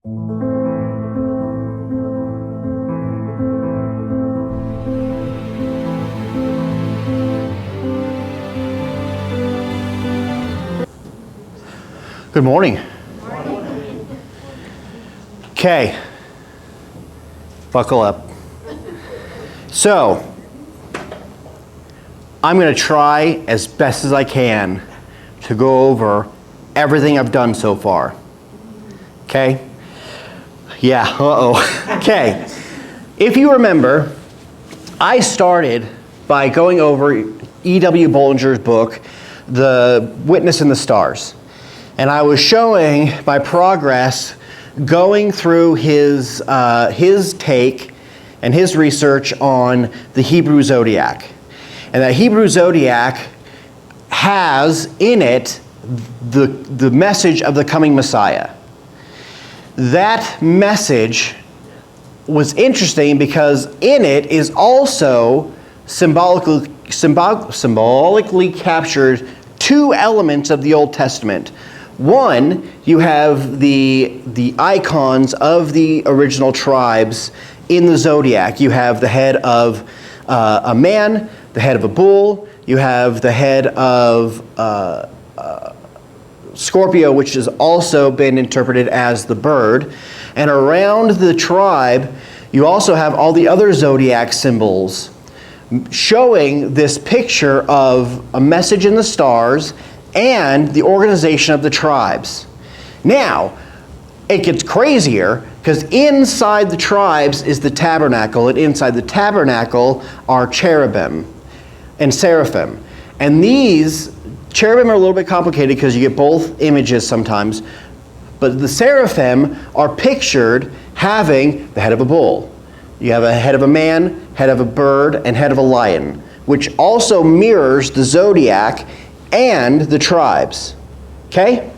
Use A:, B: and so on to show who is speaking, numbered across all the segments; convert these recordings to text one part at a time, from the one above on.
A: Good morning. Okay, buckle up. So, I'm going to try as best as I can to go over everything I've done so far. Okay? Yeah, uh-oh. Okay. If you remember, I started by going over E.W. Bollinger's book, The Witness in the Stars. And I was showing my progress going through his take and his research on the Hebrew zodiac. And that Hebrew zodiac has in it the message of the coming Messiah. That message was interesting because in it is also symbolically captured two elements of the Old Testament. One, you have the icons of the original tribes in the zodiac. You have the head of a man, the head of a bull. You have the head of Scorpio, which has also been interpreted as the bird. And around the tribe, you also have all the other zodiac symbols showing this picture of a message in the stars and the organization of the tribes. Now, it gets crazier because inside the tribes is the tabernacle, and inside the tabernacle are cherubim and seraphim. And these cherubim are a little bit complicated because you get both images sometimes, but the seraphim are pictured having the head of a bull. You have a head of a man, head of a bird, and head of a lion, which also mirrors the zodiac and the tribes. Okay?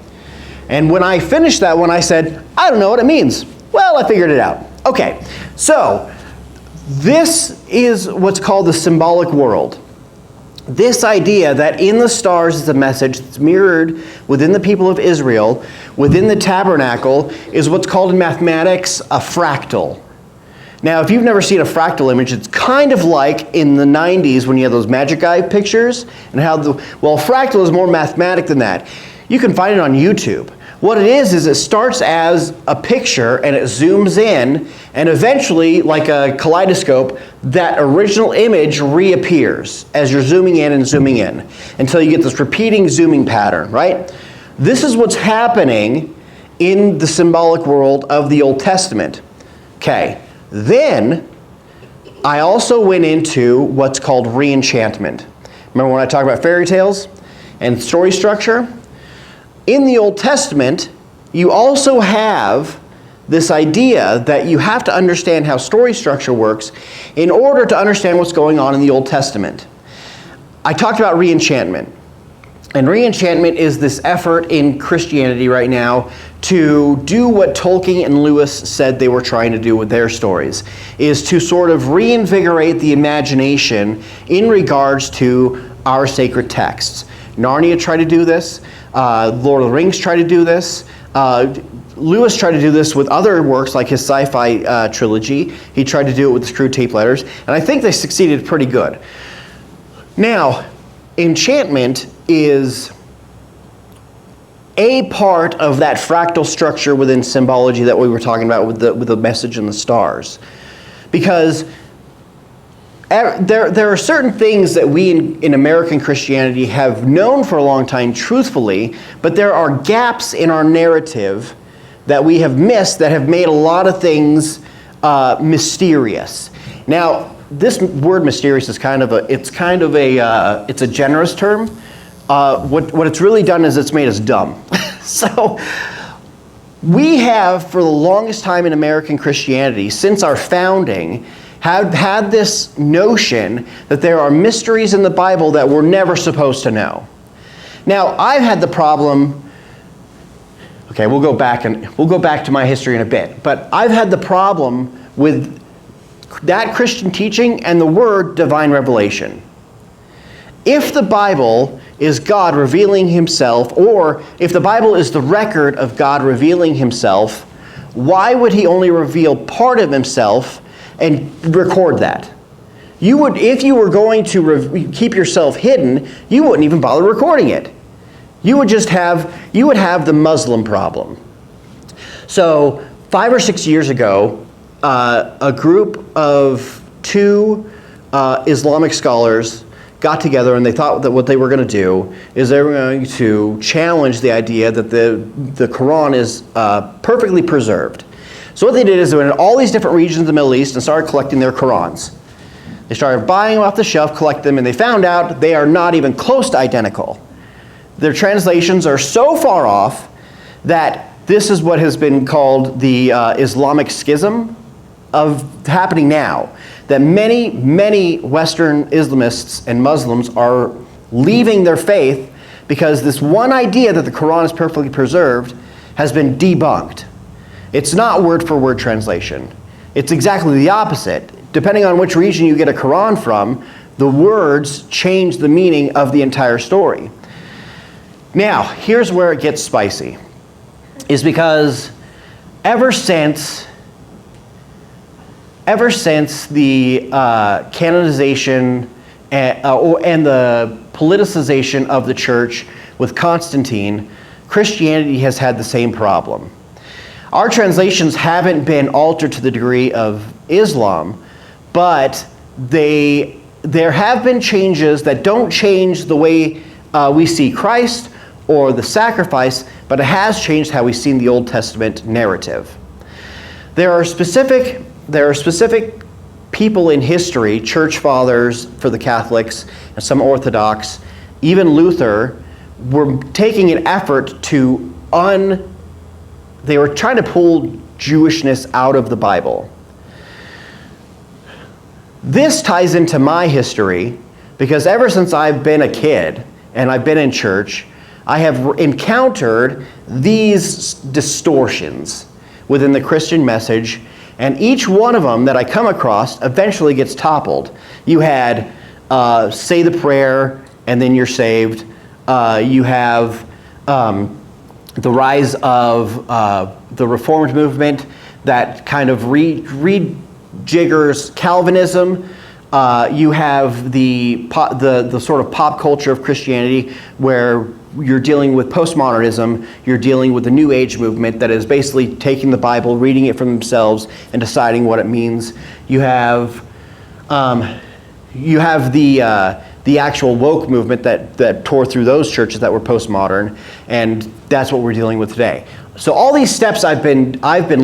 A: And when I finished that one, I said, I don't know what it means. Well, I figured it out. Okay, so this is what's called the symbolic world. This idea that in the stars is a message that's mirrored within the people of Israel, within the tabernacle, is what's called in mathematics a fractal. Now, if you've never seen a fractal image, it's kind of like in the 90s when you had those Magic Eye pictures, and how fractal is more mathematic than that. You can find it on YouTube. What it is it starts as a picture and it zooms in, and eventually, like a kaleidoscope, that original image reappears as you're zooming in and zooming in until you get this repeating zooming pattern, right? This is what's happening in the symbolic world of the Old Testament. Okay. Then, I also went into what's called re-enchantment. Remember when I talked about fairy tales and story structure? In the Old Testament, you also have this idea that you have to understand how story structure works in order to understand what's going on in the Old Testament. I talked about re-enchantment. And re-enchantment is this effort in Christianity right now to do what Tolkien and Lewis said they were trying to do with their stories, is to sort of reinvigorate the imagination in regards to our sacred texts. Narnia tried to do this. Lord of the Rings tried to do this. Lewis tried to do this with other works like his sci-fi trilogy. He tried to do it with the Screw Tape Letters, and I think they succeeded pretty good. Now, enchantment is a part of that fractal structure within symbology that we were talking about with the message in the stars. Because there are certain things that we in American Christianity have known for a long time truthfully, but there are gaps in our narrative that we have missed that have made a lot of things mysterious. Now, this word mysterious is it's a generous term. What it's really done is it's made us dumb. So we have, for the longest time in American Christianity, since our founding, have had this notion that there are mysteries in the Bible that we're never supposed to know. Now, I've had the problem. Okay, we'll go back to my history in a bit. But I've had the problem with that Christian teaching and the word divine revelation. If the Bible is God revealing himself, or if the Bible is the record of God revealing himself, why would he only reveal part of himself and record that? You would, if you were going to keep yourself hidden, you wouldn't even bother recording it. You would have the Muslim problem. So 5 or 6 years ago, a group of 2 Islamic scholars got together, and they thought that what they were going to do is they were going to challenge the idea that the Quran is perfectly preserved. So what they did is they went in all these different regions of the Middle East and started collecting their Qurans. They started buying them off the shelf, collect them, and they found out they are not even close to identical. Their translations are so far off that this is what has been called the Islamic schism of happening now. That many, many Western Islamists and Muslims are leaving their faith because this one idea that the Quran is perfectly preserved has been debunked. It's not word-for-word translation. It's exactly the opposite. Depending on which region you get a Quran from, the words change the meaning of the entire story. Now, here's where it gets spicy. Is because ever since the canonization and the politicization of the church with Constantine, Christianity has had the same problem. Our translations haven't been altered to the degree of Islam, but there have been changes that don't change the way we see Christ or the sacrifice, but it has changed how we see the Old Testament narrative. There are specific people in history, church fathers for the Catholics and some Orthodox, even Luther, were taking an effort to they were trying to pull Jewishness out of the Bible. This ties into my history because ever since I've been a kid and I've been in church, I have encountered these distortions within the Christian message, and each one of them that I come across eventually gets toppled. You had say the prayer and then you're saved. You have the rise of the Reformed movement that kind of rejiggers Calvinism. You have the sort of pop culture of Christianity where you're dealing with postmodernism, you're dealing with the New Age movement that is basically taking the Bible, reading it for themselves, and deciding what it means. You have the actual woke movement that tore through those churches that were postmodern, and that's what we're dealing with today. So all these steps I've been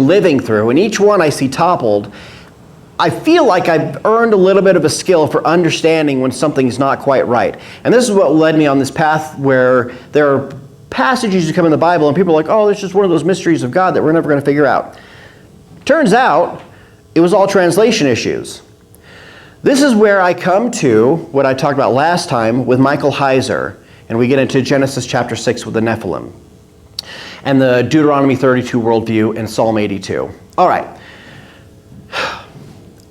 A: living through, and each one I see toppled, I feel like I've earned a little bit of a skill for understanding when something's not quite right. And this is what led me on this path where there are passages that come in the Bible and people are like, oh, it's just one of those mysteries of God that we're never going to figure out. Turns out, it was all translation issues. This is where I come to what I talked about last time with Michael Heiser, and we get into Genesis chapter 6 with the Nephilim, and the Deuteronomy 32 worldview and Psalm 82. All right.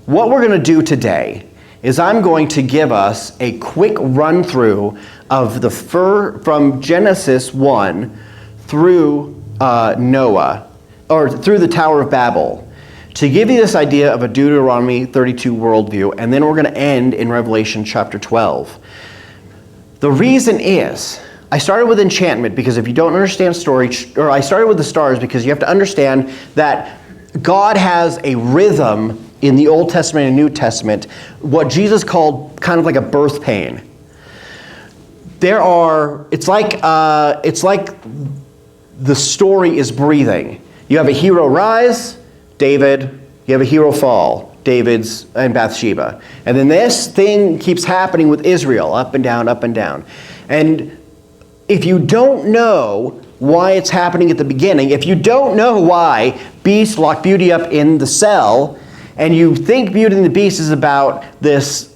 A: What we're going to do today is I'm going to give us a quick run through of from Genesis 1 through Noah, or through the Tower of Babel, to give you this idea of a Deuteronomy 32 worldview, and then we're going to end in Revelation chapter 12. The reason is, I started with Enchantment because if you don't understand story, or I started with the stars because you have to understand that God has a rhythm in the Old Testament and New Testament, what Jesus called kind of like a birth pain. It's like the story is breathing. You have a hero rise, David. You have a hero fall, David's and Bathsheba. And then this thing keeps happening with Israel, up and down, up and down. And if you don't know why it's happening at the beginning, if you don't know why beasts lock Beauty up in the cell, and you think Beauty and the Beast is about this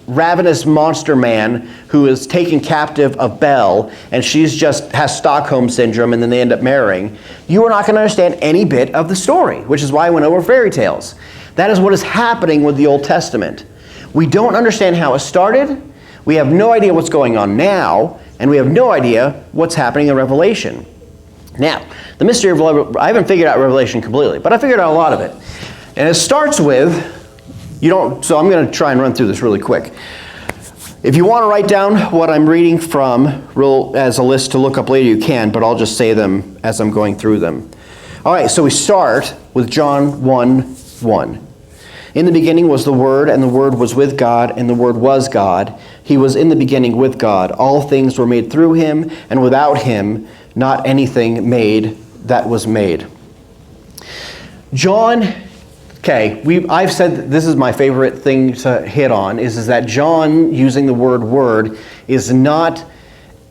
A: ravenous monster man who is taken captive of Belle, and she's just has Stockholm syndrome, and then they end up marrying, you are not going to understand any bit of the story, which is why I went over fairy tales. That is what is happening with the Old Testament. We don't understand how it started, we have no idea what's going on now, and we have no idea what's happening in Revelation. Now, the mystery of I haven't figured out Revelation completely, but I figured out a lot of it. And it starts with, so I'm going to try and run through this really quick. If you want to write down what I'm reading from as a list to look up later, you can, but I'll just say them as I'm going through them. All right, so we start with John 1:1. In the beginning was the Word, and the Word was with God, and the Word was God. He was in the beginning with God. All things were made through him, and without him, not anything made that was made. John, I've said that this is my favorite thing to hit on, is that John using the word is not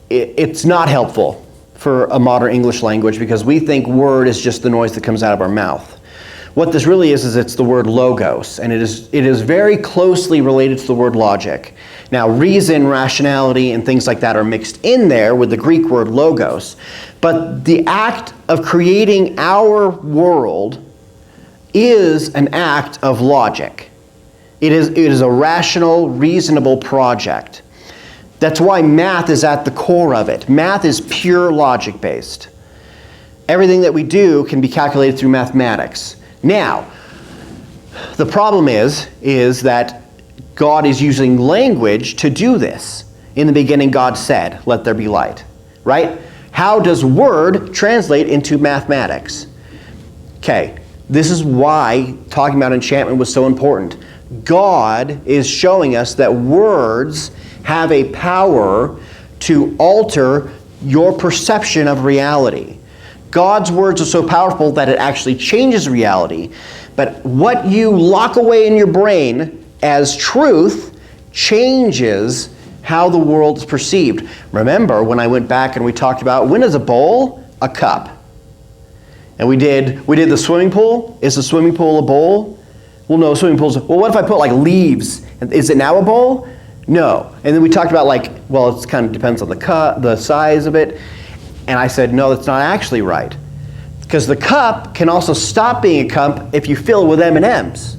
A: helpful for a modern English language, because we think word is just the noise that comes out of our mouth. What this really is it's the word logos, and it is very closely related to the word logic. Now, reason, rationality, and things like that are mixed in there with the Greek word logos, but the act of creating our world is an act of logic. It is a rational, reasonable project. That's why math is at the core of it. Math is pure logic-based. Everything that we do can be calculated through mathematics. Now, the problem is that God is using language to do this. In the beginning, God said, "Let there be light." Right? How does word translate into mathematics? This is why talking about enchantment was so important. God is showing us that words have a power to alter your perception of reality. God's words are so powerful that it actually changes reality. But what you lock away in your brain as truth changes how the world is perceived. Remember when I went back and we talked about, when is a bowl a cup? And we did the swimming pool. Is the swimming pool a bowl? Well, no, swimming pools. Well, what if I put like leaves? Is it now a bowl? No. And then we talked about it kind of depends on the size of it. And I said, no, that's not actually right. Because the cup can also stop being a cup if you fill it with M&Ms.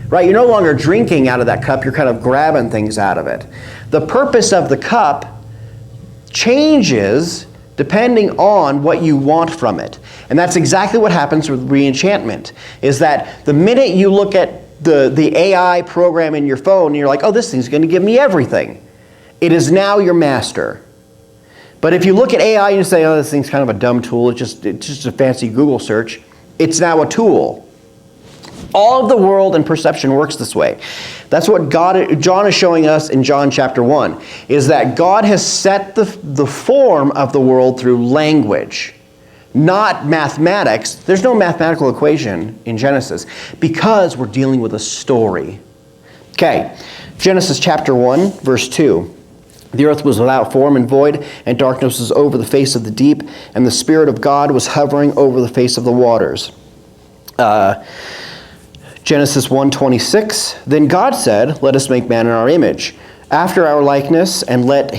A: Right? You're no longer drinking out of that cup, you're kind of grabbing things out of it. The purpose of the cup changes depending on what you want from it. And that's exactly what happens with re-enchantment, is that the minute you look at the AI program in your phone and you're like, oh, this thing's going to give me everything, it is now your master. But if you look at AI and you say, oh, this thing's kind of a dumb tool, it's just a fancy Google search, it's now a tool. All of the world and perception works this way. That's what John is showing us in John chapter 1, is that God has set the form of the world through language, not mathematics. There's no mathematical equation in Genesis because we're dealing with a story. Genesis chapter 1, verse 2. The earth was without form and void, and darkness was over the face of the deep, and the Spirit of God was hovering over the face of the waters. Genesis 1:26, then God said, let us make man in our image, after our likeness, and let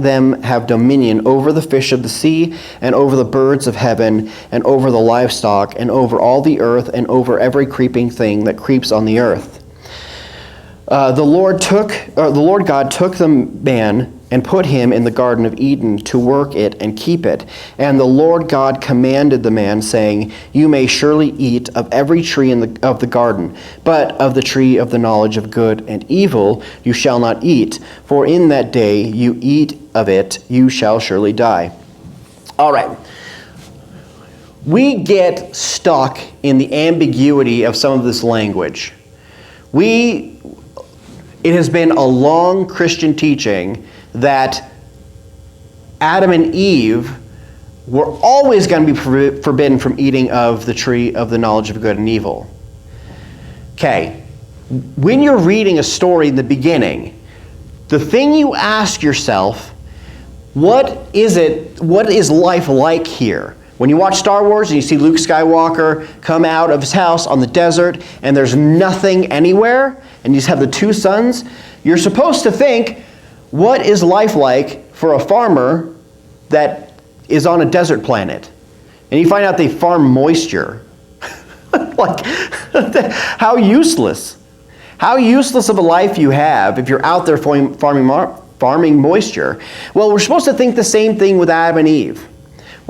A: them have dominion over the fish of the sea, and over the birds of heaven, and over the livestock, and over all the earth, and over every creeping thing that creeps on the earth. The Lord God took the man and put him in the Garden of Eden to work it and keep it. And the Lord God commanded the man, saying, you may surely eat of every tree of the garden, but of the tree of the knowledge of good and evil you shall not eat, for in that day you eat of it, you shall surely die. All right. We get stuck in the ambiguity of some of this language. It has been a long Christian teaching that Adam and Eve were always going to be forbidden from eating of the tree of the knowledge of good and evil. When you're reading a story in the beginning, the thing you ask yourself, what is life like here? When you watch Star Wars and you see Luke Skywalker come out of his house on the desert and there's nothing anywhere, and you just have the two suns, you're supposed to think, what is life like for a farmer that is on a desert planet? And you find out they farm moisture. How useless. How useless of a life you have if you're out there farming moisture. Well, we're supposed to think the same thing with Adam and Eve.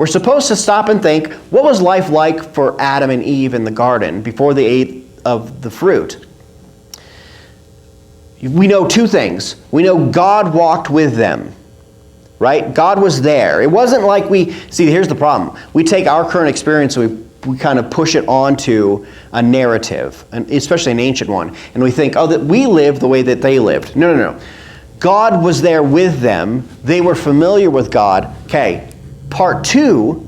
A: we're supposed to stop and think, what was life like for Adam and Eve in the garden before they ate of the fruit? We know two things. We know God walked with them, right? God was there. It wasn't like here's the problem. We take our current experience and we kind of push it onto a narrative, and especially an ancient one, and we think, that we live the way that they lived. No. God was there with them. They were familiar with God. Okay, part 2,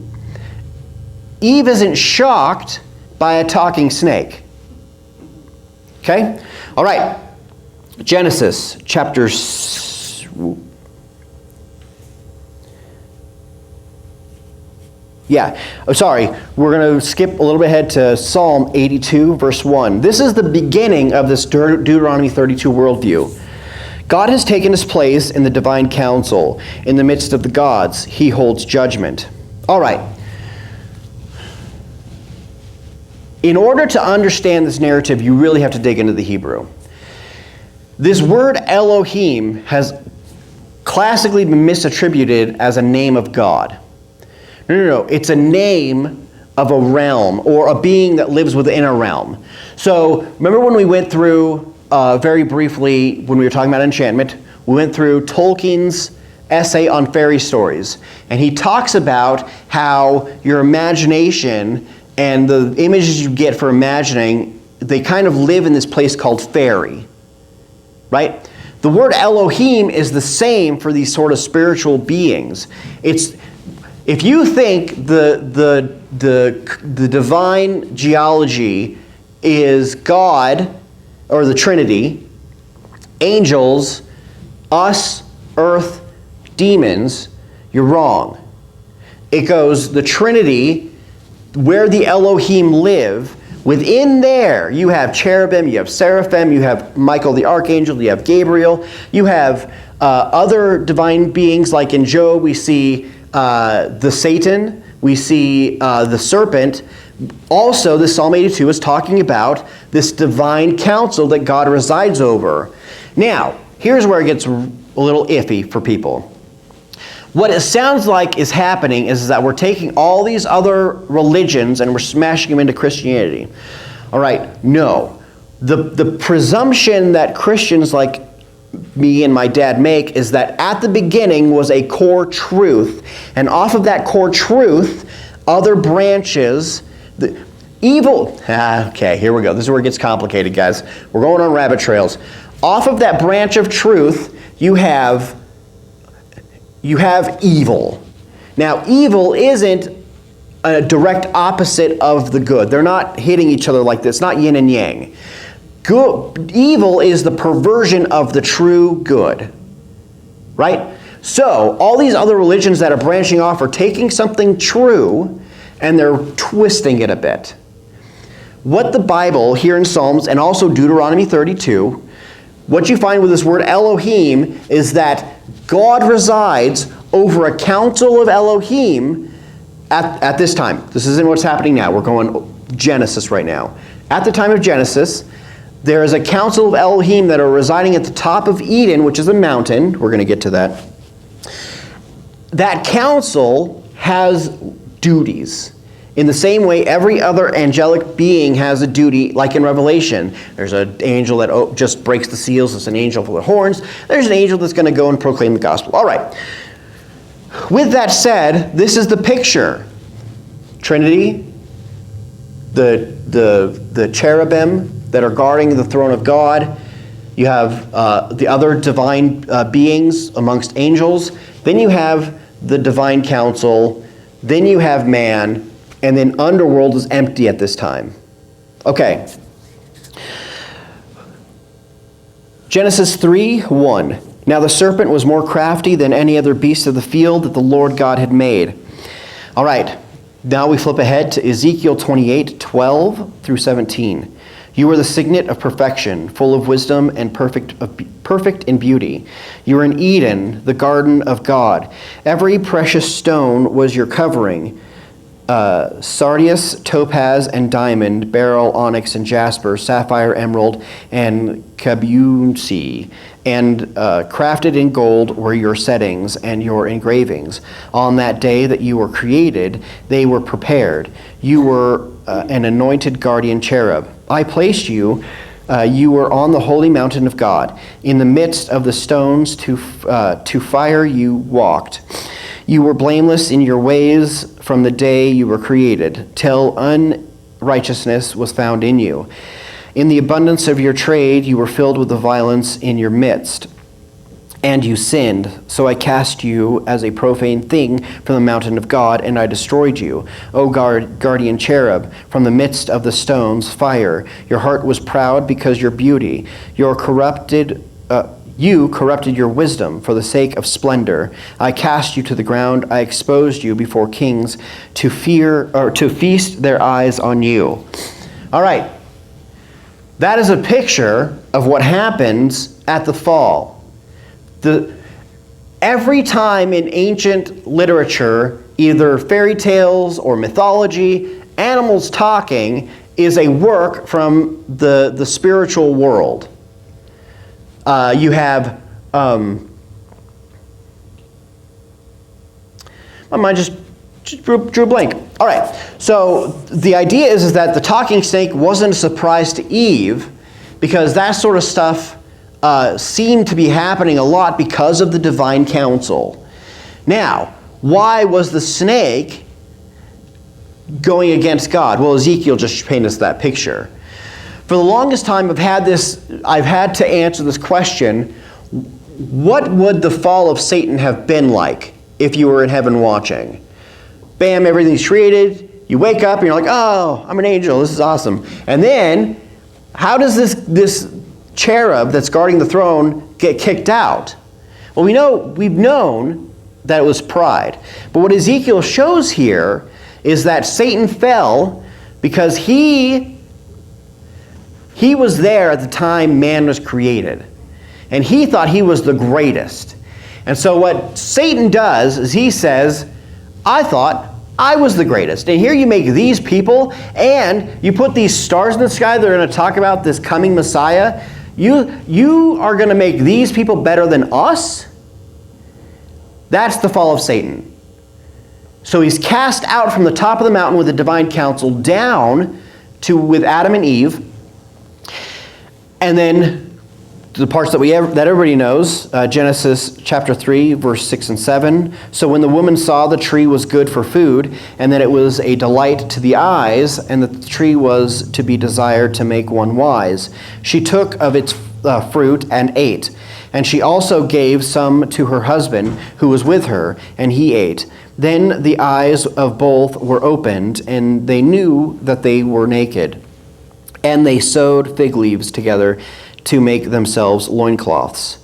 A: Eve isn't shocked by a talking snake. Okay? All right. Genesis chapter... We're going to skip a little bit ahead to Psalm 82, verse 1. This is the beginning of this Deuteronomy 32 worldview. God has taken his place in the divine council. In the midst of the gods, he holds judgment. All right. In order to understand this narrative, you really have to dig into the Hebrew. This word Elohim has classically been misattributed as a name of God. No. It's a name of a realm, or a being that lives within a realm. So remember when we went through, very briefly, when we were talking about Enchantment, we went through Tolkien's essay on fairy stories. And he talks about how your imagination and the images you get for imagining, they kind of live in this place called fairy. Right? The word Elohim is the same for these sort of spiritual beings. If you think the divine geology is God, or the Trinity, angels, us, earth, demons, you're wrong. It goes, the Trinity, where the Elohim live, within there you have cherubim, you have seraphim, you have Michael the archangel, you have Gabriel, you have other divine beings, like in Job we see the Satan, we see the serpent. Also, this Psalm 82 is talking about this divine council that God resides over. Now, here's where it gets a little iffy for people. What it sounds like is happening is that we're taking all these other religions and we're smashing them into Christianity. All right, no. The presumption that Christians like me and my dad make is that at the beginning was a core truth, and off of that core truth, other branches, okay, here we go. This is where it gets complicated, guys. We're going on rabbit trails. Off of that branch of truth, you have evil. Now, evil isn't a direct opposite of the good. They're not hitting each other like this. It's not yin and yang. Evil is the perversion of the true good. Right? So, all these other religions that are branching off are taking something true and they're twisting it a bit. What the Bible here in Psalms and also Deuteronomy 32, what you find with this word Elohim is that God resides over a council of Elohim at this time. This isn't what's happening now. We're going Genesis right now. At the time of Genesis, there is a council of Elohim that are residing at the top of Eden, which is a mountain. We're going to get to that. That council has duties. In the same way, every other angelic being has a duty, like in Revelation. There's an angel that just breaks the seals. There's an angel with horns. There's an angel that's going to go and proclaim the gospel. All right. With that said, this is the picture. Trinity, the cherubim that are guarding the throne of God. You have the other divine beings amongst angels. Then you have the divine council. Then you have man. And then underworld is empty at this time. Okay. Genesis 3:1. Now the serpent was more crafty than any other beast of the field that the Lord God had made. All right. Now we flip ahead to Ezekiel 28:12 through 17. You are the signet of perfection, full of wisdom and perfect in beauty. You are in Eden, the garden of God. Every precious stone was your covering. Sardius, topaz, and diamond, beryl, onyx, and jasper, sapphire, emerald, and cabusi. and crafted in gold were your settings and your engravings. On that day that you were created, they were prepared. You were an anointed guardian cherub. I placed you. You were on the holy mountain of God. In the midst of the stones to fire you walked. You were blameless in your ways from the day you were created, till unrighteousness was found in you. In the abundance of your trade, you were filled with the violence in your midst, and you sinned. So I cast you as a profane thing from the mountain of God, and I destroyed you. O guardian cherub, from the midst of the stones, fire. Your heart was proud because your beauty. You corrupted your wisdom for the sake of splendor. I cast you to the ground. I exposed you before kings to feast their eyes on you. All right. That is a picture of what happens at the fall. Every time in ancient literature, either fairy tales or mythology, animals talking is a work from the spiritual world. You have, my mind just drew a blank. All right, so the idea is that the talking snake wasn't a surprise to Eve, because that sort of stuff seemed to be happening a lot because of the divine counsel. Now, why was the snake going against God? Well, Ezekiel just painted us that picture. For the longest time, I've had to answer this question: what would the fall of Satan have been like if you were in heaven watching? Bam, everything's created. You wake up and you're like, oh, I'm an angel. This is awesome. And then, how does this cherub that's guarding the throne get kicked out? Well, we've known that it was pride. But what Ezekiel shows here is that Satan fell because he was there at the time man was created. And he thought he was the greatest. And so what Satan does is he says, I thought I was the greatest. And here you make these people, and you put these stars in the sky that are going to talk about this coming Messiah. You are going to make these people better than us? That's the fall of Satan. So he's cast out from the top of the mountain with the divine counsel down with Adam and Eve. And then the parts that everybody knows, Genesis chapter 3, verse 6 and 7. So when the woman saw the tree was good for food, and that it was a delight to the eyes, and that the tree was to be desired to make one wise, she took of its fruit and ate. And she also gave some to her husband who was with her, and he ate. Then the eyes of both were opened, and they knew that they were naked. And they sewed fig leaves together to make themselves loincloths.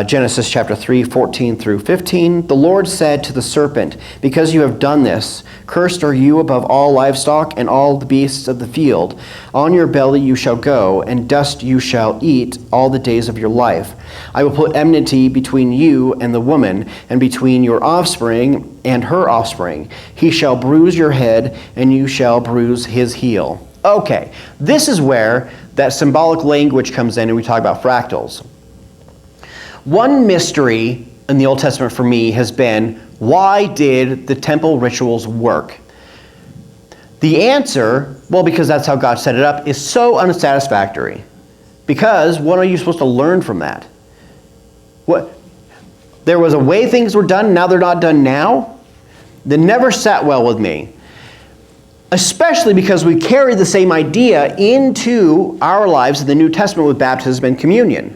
A: Genesis chapter 3, 14 through 15. The Lord said to the serpent, because you have done this, cursed are you above all livestock and all the beasts of the field. On your belly you shall go, and dust you shall eat all the days of your life. I will put enmity between you and the woman, and between your offspring and her offspring. He shall bruise your head, and you shall bruise his heel. Okay, this is where that symbolic language comes in, and we talk about fractals. One mystery in the Old Testament for me has been, why did the temple rituals work? The answer, well, because that's how God set it up, is so unsatisfactory. Because what are you supposed to learn from that? What? There was a way things were done, now they're not done now? That never sat well with me. Especially because we carry the same idea into our lives in the New Testament with baptism and communion.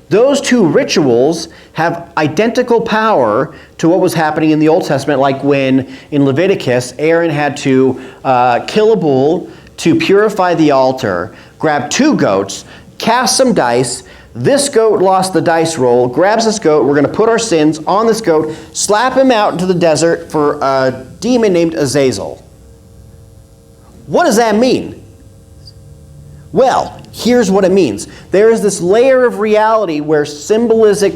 A: Those two rituals have identical power to what was happening in the Old Testament, like when in Leviticus, Aaron had to kill a bull to purify the altar, grab 2 goats, cast some dice. This goat lost the dice roll, grabs this goat, we're going to put our sins on this goat, slap him out into the desert for a demon named Azazel. What does that mean? Well, here's what it means. There is this layer of reality where symbolic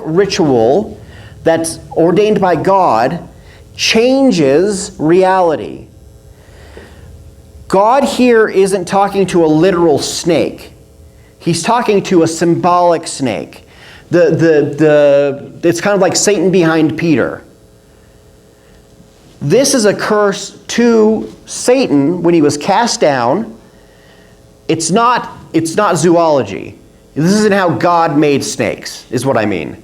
A: ritual that's ordained by God changes reality. God here isn't talking to a literal snake. he's talking to a symbolic snake. It's kind of like Satan behind Peter. This is a curse to Satan when he was cast down. It's not zoology. This isn't how God made snakes, is what I mean.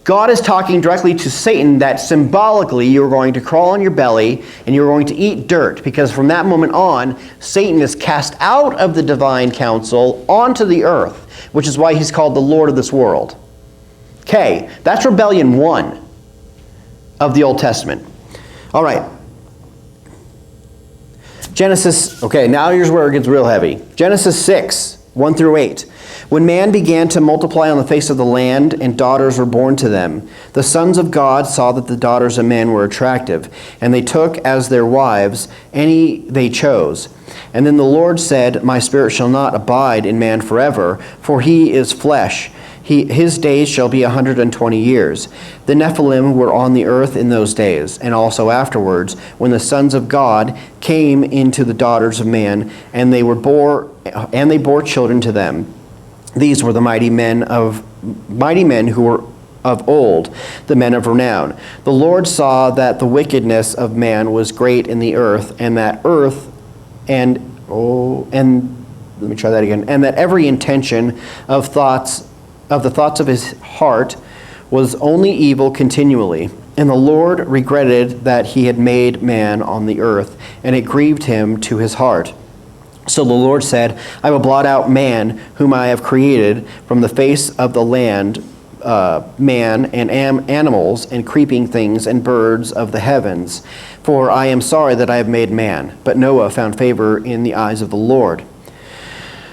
A: God is talking directly to Satan that symbolically you're going to crawl on your belly and you're going to eat dirt, because from that moment on, Satan is cast out of the divine council onto the earth, which is why he's called the Lord of this world. Okay, that's rebellion 1 of the Old Testament. All right. Genesis, okay, now here's where it gets real heavy. Genesis 6, 1 through 8. When man began to multiply on the face of the land, and daughters were born to them, the sons of God saw that the daughters of man were attractive, and they took as their wives any they chose. And then the Lord said, My spirit shall not abide in man forever, for he is flesh. His days shall be 120 years. The Nephilim were on the earth in those days, and also afterwards, when the sons of God came into the daughters of man, and they bore children to them. These were the mighty men who were of old, the men of renown. The Lord saw that the wickedness of man was great in the earth, and that every intention of the thoughts of his heart was only evil continually. And the Lord regretted that he had made man on the earth, and it grieved him to his heart. So the Lord said, I will blot out man, whom I have created, from the face of the land, man and animals and creeping things and birds of the heavens. For I am sorry that I have made man. But Noah found favor in the eyes of the Lord.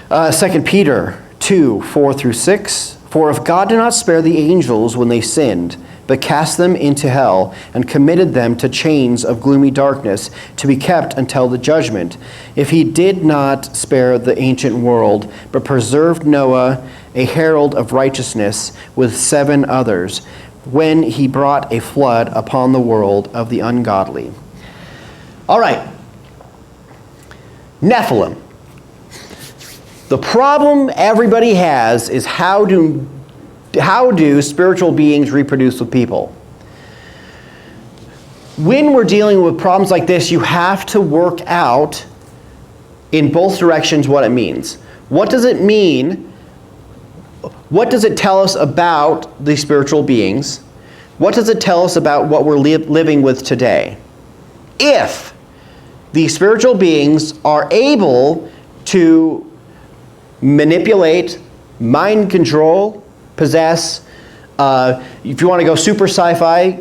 A: 2 Peter 2, 4 through 6. For if God did not spare the angels when they sinned, but cast them into hell, and committed them to chains of gloomy darkness, to be kept until the judgment, if he did not spare the ancient world, but preserved Noah, a herald of righteousness, with 7 others, when he brought a flood upon the world of the ungodly. All right. Nephilim. The problem everybody has is how do spiritual beings reproduce with people? When we're dealing with problems like this, you have to work out in both directions what it means. What does it mean? What does it tell us about the spiritual beings? What does it tell us about what we're living with today? If the spiritual beings are able to manipulate, mind control, possess. If you want to go super sci-fi,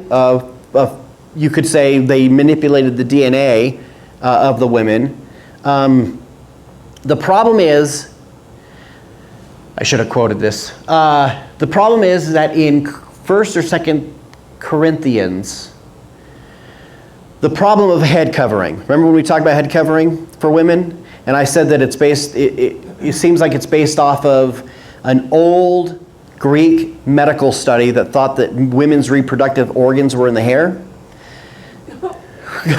A: you could say they manipulated the DNA of the women. The problem is, I should have quoted this. The problem is that in 1st or 2nd Corinthians, the problem of head covering. Remember when we talked about head covering for women? And I said that it seems like it's based off of an old Greek medical study that thought that women's reproductive organs were in the hair.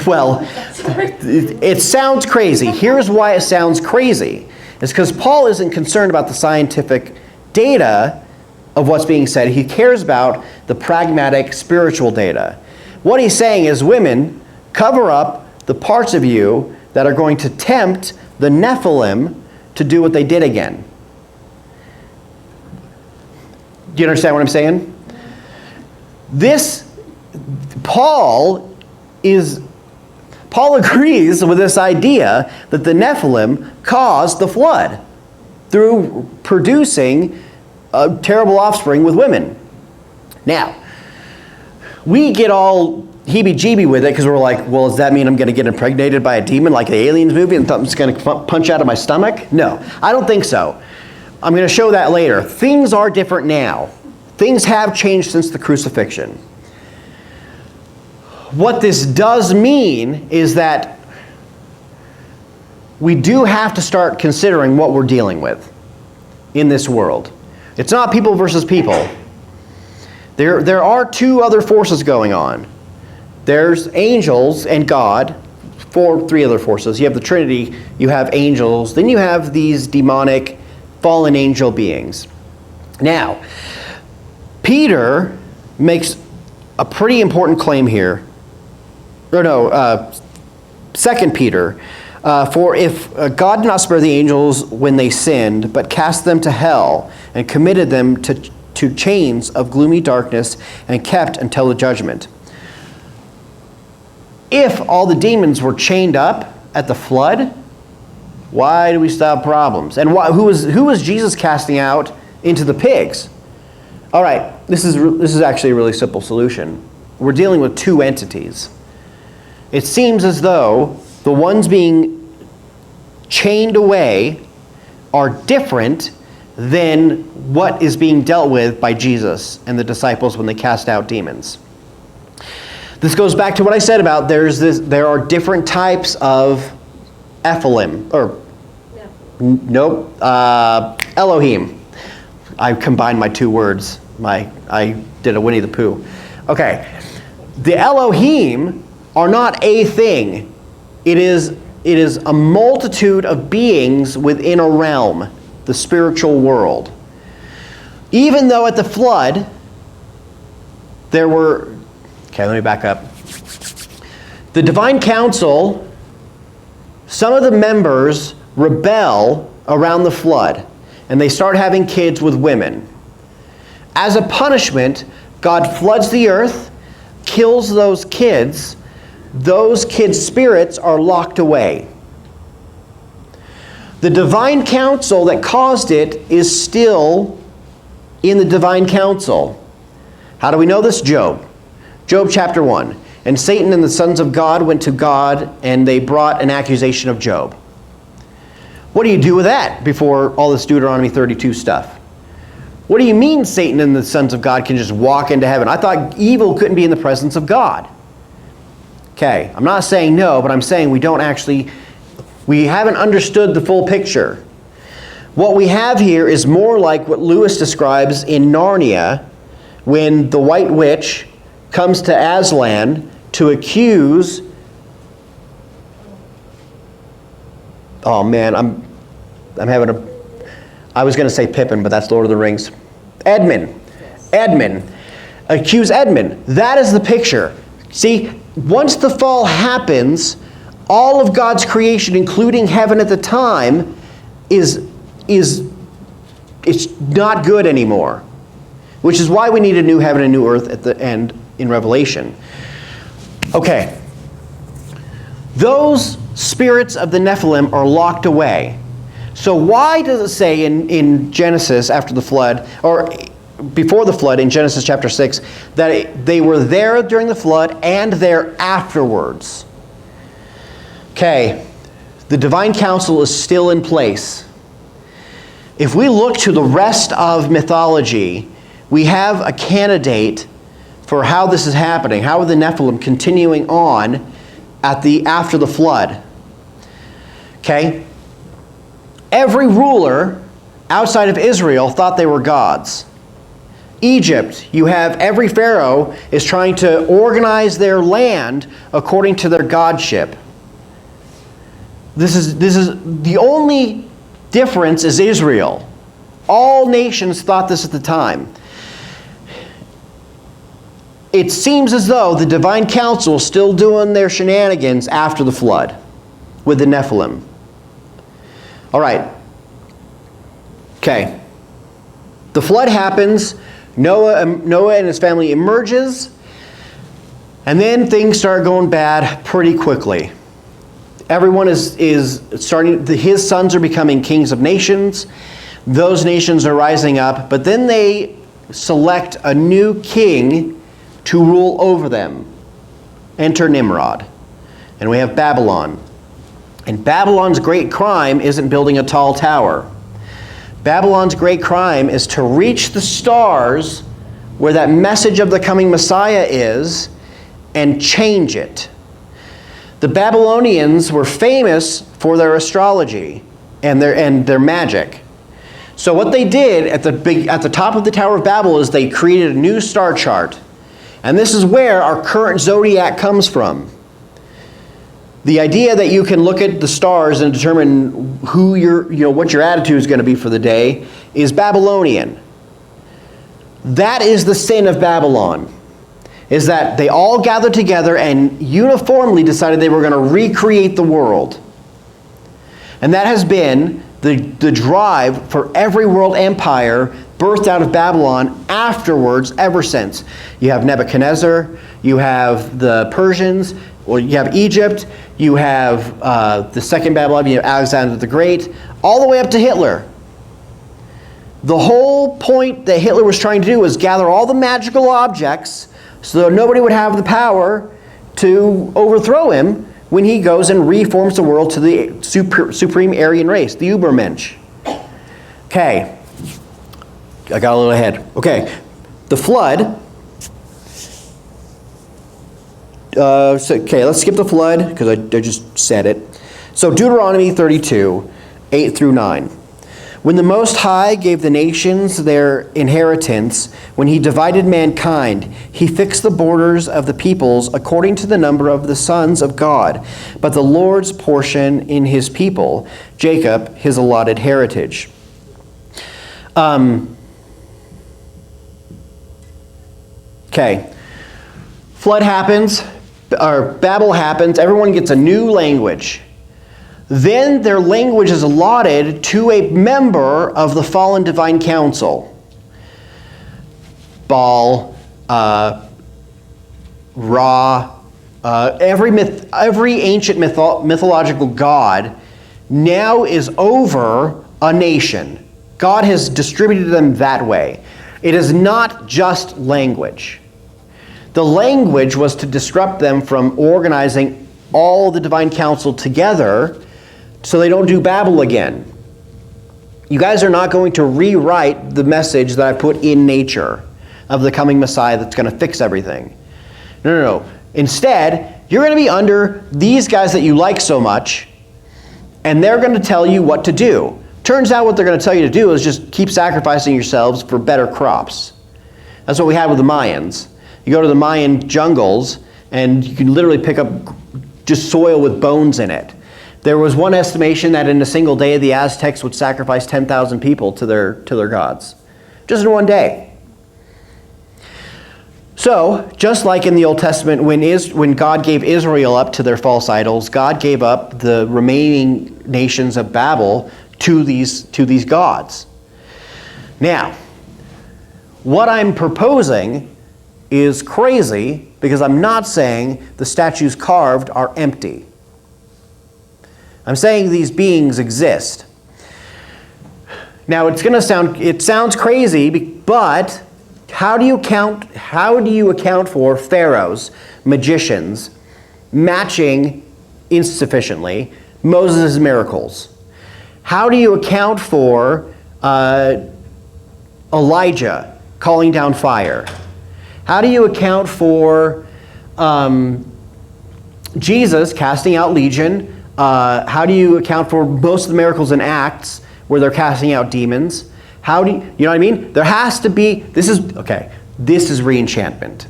A: Well, it sounds crazy. Here's why it sounds crazy. It's because Paul isn't concerned about the scientific data of what's being said. He cares about the pragmatic spiritual data. What he's saying is, women, cover up the parts of you that are going to tempt the Nephilim to do what they did again. Do you understand what I'm saying? Paul agrees with this idea that the Nephilim caused the flood through producing a terrible offspring with women. Now, we get all heebie-jeebie with it because we're like, well, does that mean I'm going to get impregnated by a demon like the Aliens movie and something's going to punch out of my stomach? No, I don't think so. I'm going to show that later. Things are different now. Things have changed since the crucifixion. What this does mean is that we do have to start considering what we're dealing with in this world. It's not people versus people. There are 2 other forces going on. There's angels and God, 3 other forces. You have the Trinity, you have angels, then you have these demonic fallen angel beings. Now, Peter makes a pretty important claim here. Or no, 2 Peter. For if God did not spare the angels when they sinned, but cast them to hell and committed them to chains of gloomy darkness and kept until the judgment. If all the demons were chained up at the flood, why do we still have problems? And who was Jesus casting out into the pigs? All right, this is actually a really simple solution. We're dealing with two entities. It seems as though the ones being chained away are different than what is being dealt with by Jesus and the disciples when they cast out demons. This goes back to what I said about there are different types of Elohim, Elohim. I combined my two words. I did a Winnie the Pooh. Okay. The Elohim are not a thing. It is a multitude of beings within a realm, the spiritual world. Even though at the flood, there were... Okay, let me back up. The divine council, some of the members rebel around the flood, and they start having kids with women. As a punishment, God floods the earth, kills those kids' spirits are locked away. The divine council that caused it is still in the divine council. How do we know this? Job chapter 1. And Satan and the sons of God went to God, and they brought an accusation of Job. What do you do with that before all this Deuteronomy 32 stuff? What do you mean Satan and the sons of God can just walk into heaven? I thought evil couldn't be in the presence of God. Okay, I'm not saying no, but I'm saying we haven't understood the full picture. What we have here is more like what Lewis describes in Narnia, when the White Witch comes to Aslan to accuse... Oh man, I was going to say Pippin, but that's Lord of the Rings. Edmund. Accuse Edmund. That is the picture. See, once the fall happens, all of God's creation, including heaven at the time, it's not good anymore. Which is why we need a new heaven and new earth at the end in Revelation. Okay. Those spirits of the Nephilim are locked away. So why does it say in Genesis after the flood, or before the flood in Genesis chapter 6, that they were there during the flood and there afterwards? Okay, the divine council is still in place. If we look to the rest of mythology, we have a candidate for how this is happening. How are the Nephilim continuing on after the flood? Okay? Every ruler outside of Israel thought they were gods. Egypt, you have every pharaoh is trying to organize their land according to their godship. This is the only difference is Israel. All nations thought this at the time. It seems as though the divine council is still doing their shenanigans after the flood with the Nephilim. All right. Okay. The flood happens. Noah and his family emerges. And then things start going bad pretty quickly. Everyone is starting, his sons are becoming kings of nations. Those nations are rising up. But then they select a new king to rule over them. Enter Nimrod. And we have Babylon. And Babylon's great crime isn't building a tall tower. Babylon's great crime is to reach the stars where that message of the coming Messiah is and change it. The Babylonians were famous for their astrology and their magic. So what they did at the top of the Tower of Babel is they created a new star chart. And this is where our current zodiac comes from. The idea that you can look at the stars and determine what your attitude is going to be for the day, is Babylonian. That is the sin of Babylon, is that they all gathered together and uniformly decided they were going to recreate the world. And that has been the drive for every world empire birthed out of Babylon afterwards ever since. You have Nebuchadnezzar, you have the Persians, or you have Egypt, you have the second Babylon, you have Alexander the Great, all the way up to Hitler. The whole point that Hitler was trying to do was gather all the magical objects so that nobody would have the power to overthrow him when he goes and reforms the world to the supreme Aryan race, the Übermensch. Okay. I got a little ahead. Okay. The flood. Okay, let's skip the flood because I just said it. So Deuteronomy 32, 8 through 9. When the Most High gave the nations their inheritance, when he divided mankind, he fixed the borders of the peoples according to the number of the sons of God, but the Lord's portion in his people, Jacob, his allotted heritage. Okay. Flood happens, or Babel happens, everyone gets a new language. Then their language is allotted to a member of the fallen divine council. Baal, Ra, every ancient mythological god now is over a nation. God has distributed them that way. It is not just language. The language was to disrupt them from organizing all the divine council together so they don't do Babel again. You guys are not going to rewrite the message that I put in nature of the coming Messiah that's going to fix everything. No. Instead, you're going to be under these guys that you like so much, and they're going to tell you what to do. Turns out what they're going to tell you to do is just keep sacrificing yourselves for better crops. That's what we had with the Mayans. You go to the Mayan jungles, and you can literally pick up just soil with bones in it. There was one estimation that in a single day, the Aztecs would sacrifice 10,000 people to their gods. Just in one day. So, just like in the Old Testament, when God gave Israel up to their false idols, God gave up the remaining nations of Babel to these gods. Now, what I'm proposing is crazy because I'm not saying the statues carved are empty. I'm saying these beings exist. Now it sounds crazy, but how do you account for pharaohs, magicians, matching insufficiently Moses' miracles? How do you account for Elijah calling down fire? How do you account for Jesus casting out legion? How do you account for most of the miracles in Acts where they're casting out demons? You know what I mean? There has to be, this is re-enchantment.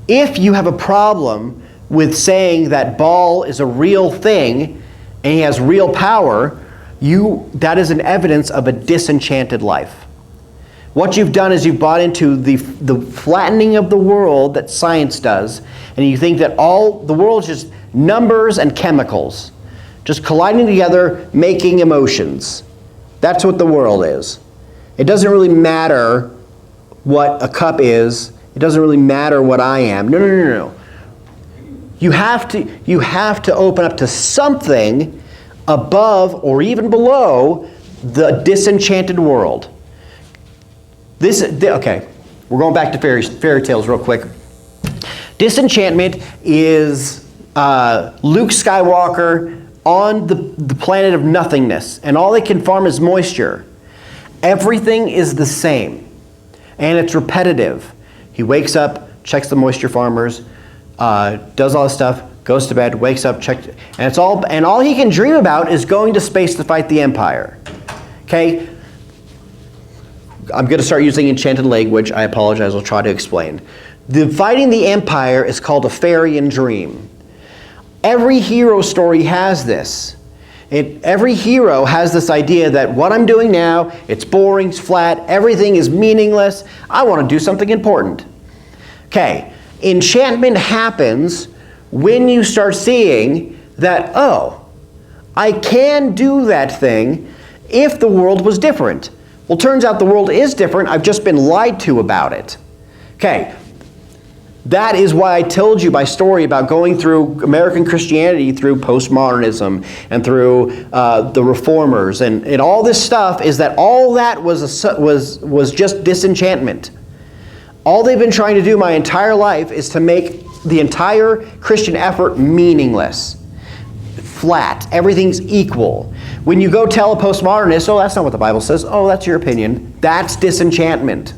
A: If you have a problem with saying that Baal is a real thing and he has real power, that is an evidence of a disenchanted life. What you've done is you've bought into the flattening of the world that science does, and you think that all the world is just numbers and chemicals, just colliding together, making emotions. That's what the world is. It doesn't really matter what a cup is. It doesn't really matter what I am. No. You have to open up to something above or even below the disenchanted world. Okay, we're going back to fairy tales real quick. Disenchantment is Luke Skywalker on the planet of nothingness, and all they can farm is moisture. Everything is the same, and it's repetitive. He wakes up, checks the moisture farmers, does all this stuff, goes to bed, wakes up, checks, and all he can dream about is going to space to fight the Empire. Okay? I'm going to start using enchanted language. I apologize. I'll try to explain. Fighting the Empire is called a Fairy dream. Every hero story has this. Every hero has this idea that what I'm doing now, it's boring, it's flat, everything is meaningless. I want to do something important. Okay, enchantment happens when you start seeing that, oh, I can do that thing if the world was different. Well, turns out the world is different. I've just been lied to about it. Okay, that is why I told you my story about going through American Christianity through postmodernism and through the reformers and all this stuff, is that all that was just disenchantment. All they've been trying to do my entire life is to make the entire Christian effort meaningless, flat, everything's equal. When you go tell a postmodernist, oh, that's not what the Bible says, oh, that's your opinion, that's disenchantment.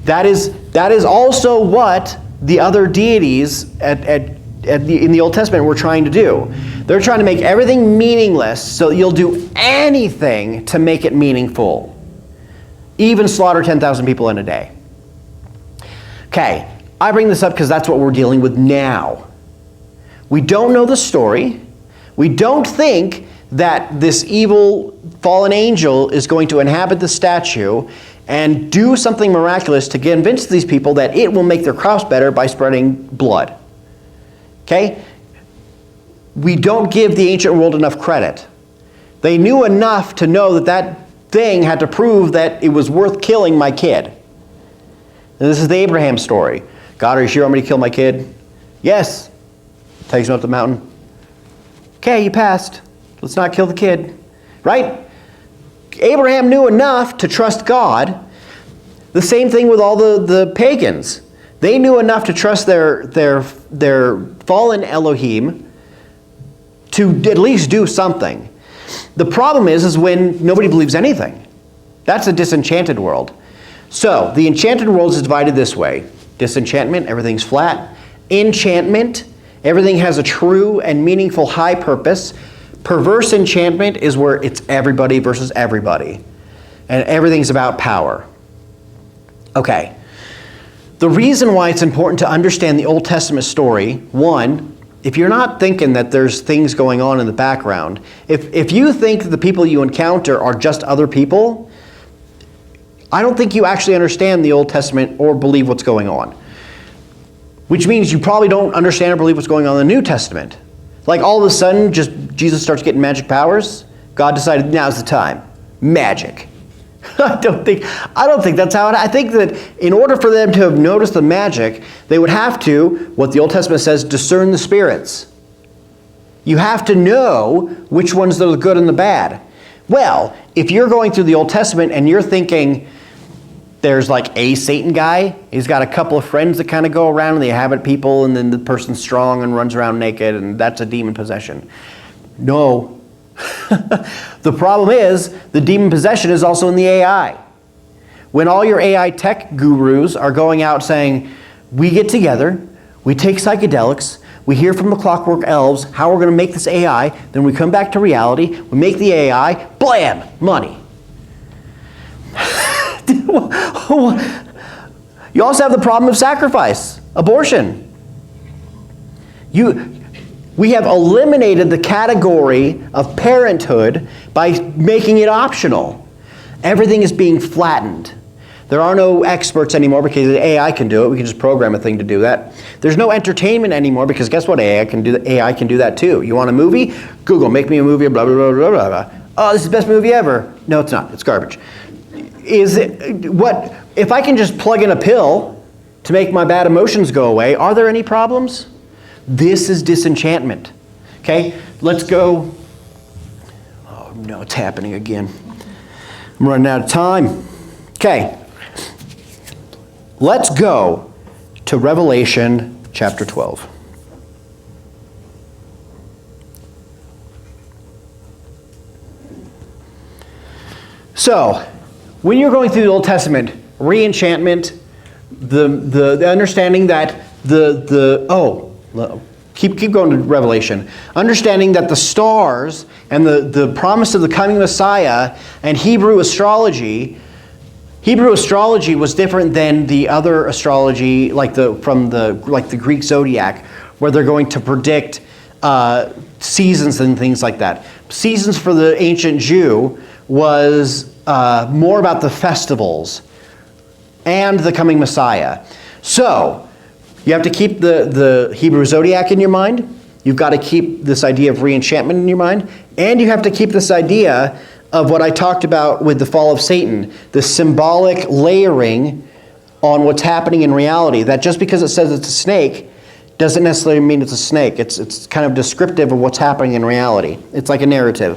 A: That is also what the other deities in the Old Testament were trying to do. They're trying to make everything meaningless so you'll do anything to make it meaningful. Even slaughter 10,000 people in a day. Okay, I bring this up because that's what we're dealing with now. We don't know the story. We don't think that this evil fallen angel is going to inhabit the statue and do something miraculous to convince these people that it will make their crops better by spreading blood. Okay? We don't give the ancient world enough credit. They knew enough to know that that thing had to prove that it was worth killing my kid. And this is the Abraham story. God, are you sure you want me to kill my kid? Yes. Takes him up the mountain. Okay, you passed. Let's not kill the kid. Right? Abraham knew enough to trust God. The same thing with all the pagans. They knew enough to trust their fallen Elohim to at least do something. The problem is when nobody believes anything. That's a disenchanted world. So, the enchanted world is divided this way. Disenchantment, everything's flat. Enchantment, everything has a true and meaningful high purpose. Perverse enchantment is where it's everybody versus everybody. And everything's about power. Okay. The reason why it's important to understand the Old Testament story, one, if you're not thinking that there's things going on in the background, if you think that the people you encounter are just other people, I don't think you actually understand the Old Testament or believe what's going on. Which means you probably don't understand or believe what's going on in the New Testament. Like all of a sudden, just Jesus starts getting magic powers. God decided now's the time. Magic. I don't think that's how I think that in order for them to have noticed the magic, they would have to, what the Old Testament says, discern the spirits. You have to know which ones are the good and the bad. Well, if you're going through the Old Testament and you're thinking there's like a Satan guy, he's got a couple of friends that kind of go around and they inhabit people, and then the person's strong and runs around naked, and that's a demon possession. No. The problem is the demon possession is also in the AI. When all your AI tech gurus are going out saying, we get together, we take psychedelics, we hear from the clockwork elves how we're going to make this AI, then we come back to reality, we make the AI, blam, money. You also have the problem of sacrifice, abortion. We have eliminated the category of parenthood by making it optional. Everything is being flattened. There are no experts anymore because the AI can do it. We can just program a thing to do that. There's no entertainment anymore because guess what? AI can do that too. You want a movie? Google, make me a movie, blah, blah, blah, blah, blah, blah. Oh, this is the best movie ever. No, it's not. It's garbage. If I can just plug in a pill to make my bad emotions go away, are there any problems? This is disenchantment. Okay, let's go. Oh no, it's happening again. I'm running out of time. Okay, let's go to Revelation chapter 12. So, when you're going through the Old Testament, re-enchantment, the understanding that keep going to Revelation. Understanding that the stars and the promise of the coming Messiah and Hebrew astrology was different than the other astrology, like the Greek zodiac, where they're going to predict seasons and things like that. Seasons for the ancient Jew was more about the festivals and the coming Messiah. So, you have to keep the Hebrew zodiac in your mind. You've got to keep this idea of re-enchantment in your mind. And you have to keep this idea of what I talked about with the fall of Satan, the symbolic layering on what's happening in reality. That just because it says it's a snake doesn't necessarily mean it's a snake. It's kind of descriptive of what's happening in reality. It's like a narrative.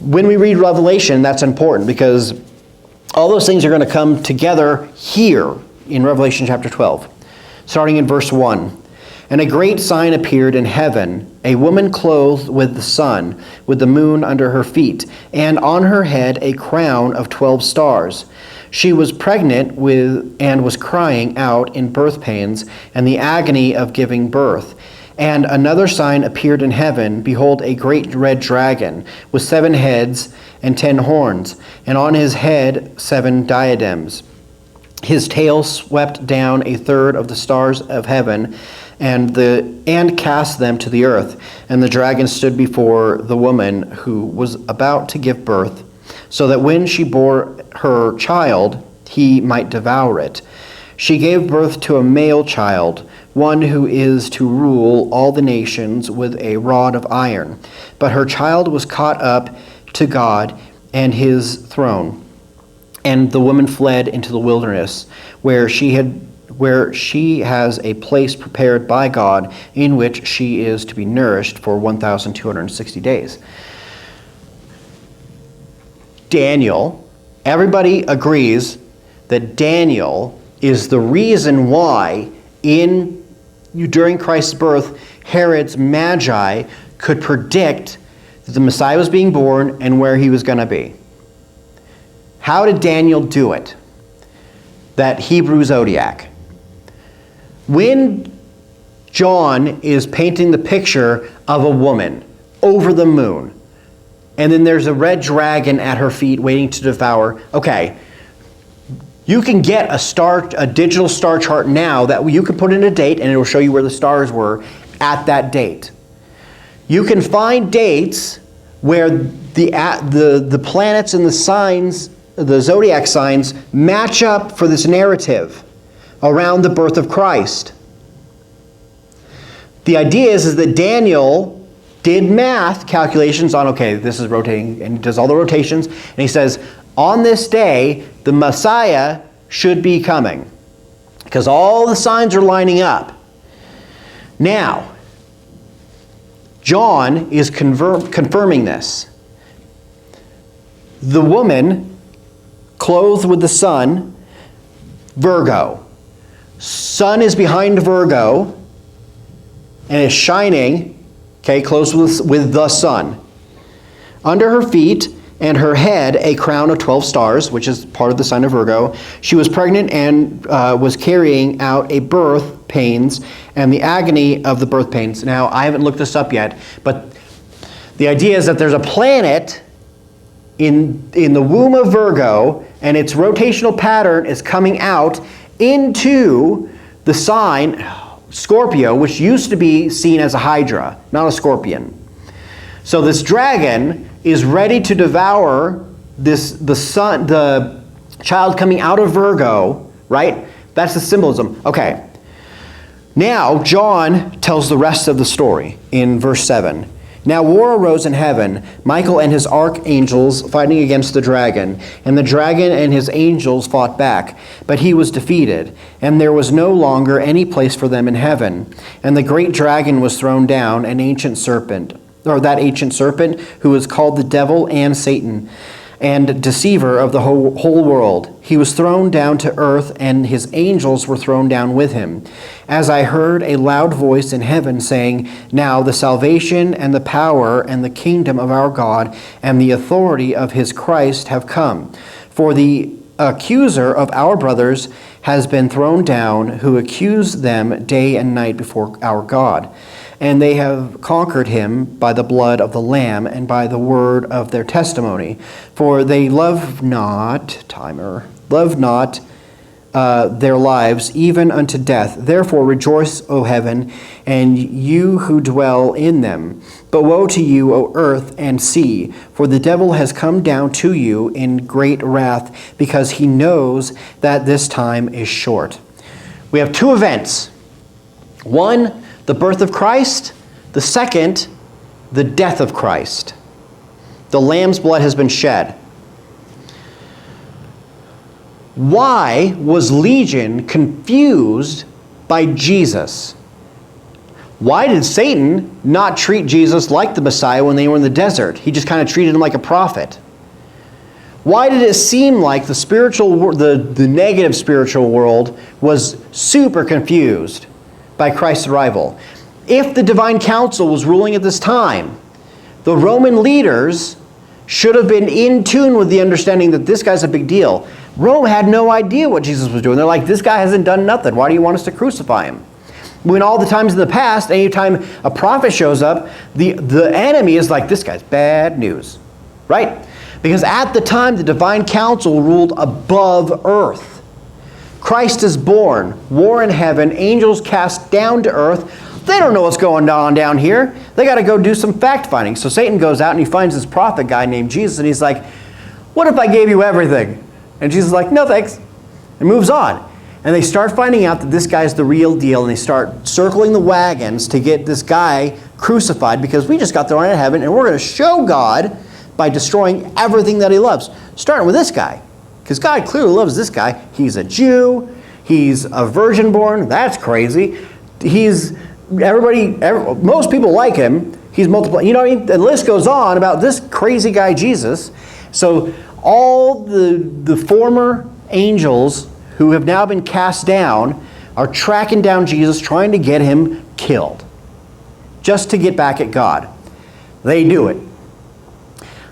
A: When we read Revelation, that's important because all those things are going to come together here in Revelation chapter 12. Starting in verse 1. And a great sign appeared in heaven, a woman clothed with the sun, with the moon under her feet, and on her head a crown of 12 stars. She was pregnant and was crying out in birth pains and the agony of giving birth. And another sign appeared in heaven, behold, a great red dragon, with 7 heads and 10 horns, and on his head 7 diadems. His tail swept down a third of the stars of heaven, and cast them to the earth. And the dragon stood before the woman who was about to give birth, so that when she bore her child, he might devour it. She gave birth to a male child, one who is to rule all the nations with a rod of iron. But her child was caught up to God and his throne. And the woman fled into the wilderness, where she has a place prepared by God, in which she is to be nourished for 1,260 days. Daniel, everybody agrees that Daniel is the reason why during Christ's birth, Herod's magi could predict that the Messiah was being born and where he was going to be. How did Daniel do it? That Hebrew zodiac. When John is painting the picture of a woman over the moon, and then there's a red dragon at her feet waiting to devour, okay, you can get a digital star chart now that you can put in a date and it will show you where the stars were at that date. You can find dates where the planets and the signs, the zodiac signs, match up for this narrative around the birth of Christ. The idea is that Daniel did math calculations on, okay, this is rotating, and he does all the rotations, and he says, on this day, the Messiah should be coming, because all the signs are lining up. Now, John is confirming this. The woman clothed with the sun, Virgo. Sun is behind Virgo and is shining, okay, clothed with the sun. Under her feet and her head a crown of 12 stars, which is part of the sign of Virgo. She was pregnant and was carrying out a birth pains and the agony of the birth pains. Now, I haven't looked this up yet, but the idea is that there's a planet in the womb of Virgo, and its rotational pattern is coming out into the sign Scorpio, which used to be seen as a hydra, not a scorpion. So this dragon is ready to devour the child coming out of Virgo, right? That's the symbolism. Okay. Now, John tells the rest of the story in verse 7. Now war arose in heaven, Michael and his archangels fighting against the dragon, and the dragon and his angels fought back, but he was defeated, and there was no longer any place for them in heaven. And the great dragon was thrown down, that ancient serpent, who is called the devil and Satan, and deceiver of the whole world. He was thrown down to earth, and his angels were thrown down with him. As I heard a loud voice in heaven saying, now the salvation and the power and the kingdom of our God and the authority of his Christ have come. For the accuser of our brothers has been thrown down, who accused them day and night before our God. And they have conquered him by the blood of the Lamb and by the word of their testimony. For they love not their lives, even unto death. Therefore rejoice, O heaven, and you who dwell in them. But woe to you, O earth and sea, for the devil has come down to you in great wrath, because he knows that this time is short. We have two events. One, the birth of Christ. The second, the death of Christ. The Lamb's blood has been shed. Why was Legion confused by Jesus? Why did Satan not treat Jesus like the Messiah when they were in the desert? He just kind of treated him like a prophet. Why did it seem like the negative spiritual world was super confused by Christ's arrival? If the divine council was ruling at this time, the Roman leaders should have been in tune with the understanding that this guy's a big deal. Rome had no idea what Jesus was doing. They're like, this guy hasn't done nothing. Why do you want us to crucify him? When all the times in the past, anytime a prophet shows up, the enemy is like, this guy's bad news, right? Because at the time, the divine council ruled above earth. Christ is born, war in heaven, angels cast down to earth. They don't know what's going on down here. They got to go do some fact-finding. So Satan goes out and he finds this prophet guy named Jesus, and he's like, what if I gave you everything? And Jesus is like, no thanks, and moves on. And they start finding out that this guy's the real deal, and they start circling the wagons to get this guy crucified, because we just got thrown out of heaven, and we're going to show God by destroying everything that he loves. Starting with this guy, because God clearly loves this guy. He's a Jew. He's a virgin born. That's crazy. Most people like him. He's multiple. You know what I mean? The list goes on about this crazy guy, Jesus. So all the former angels who have now been cast down are tracking down Jesus, trying to get him killed, just to get back at God. They do it.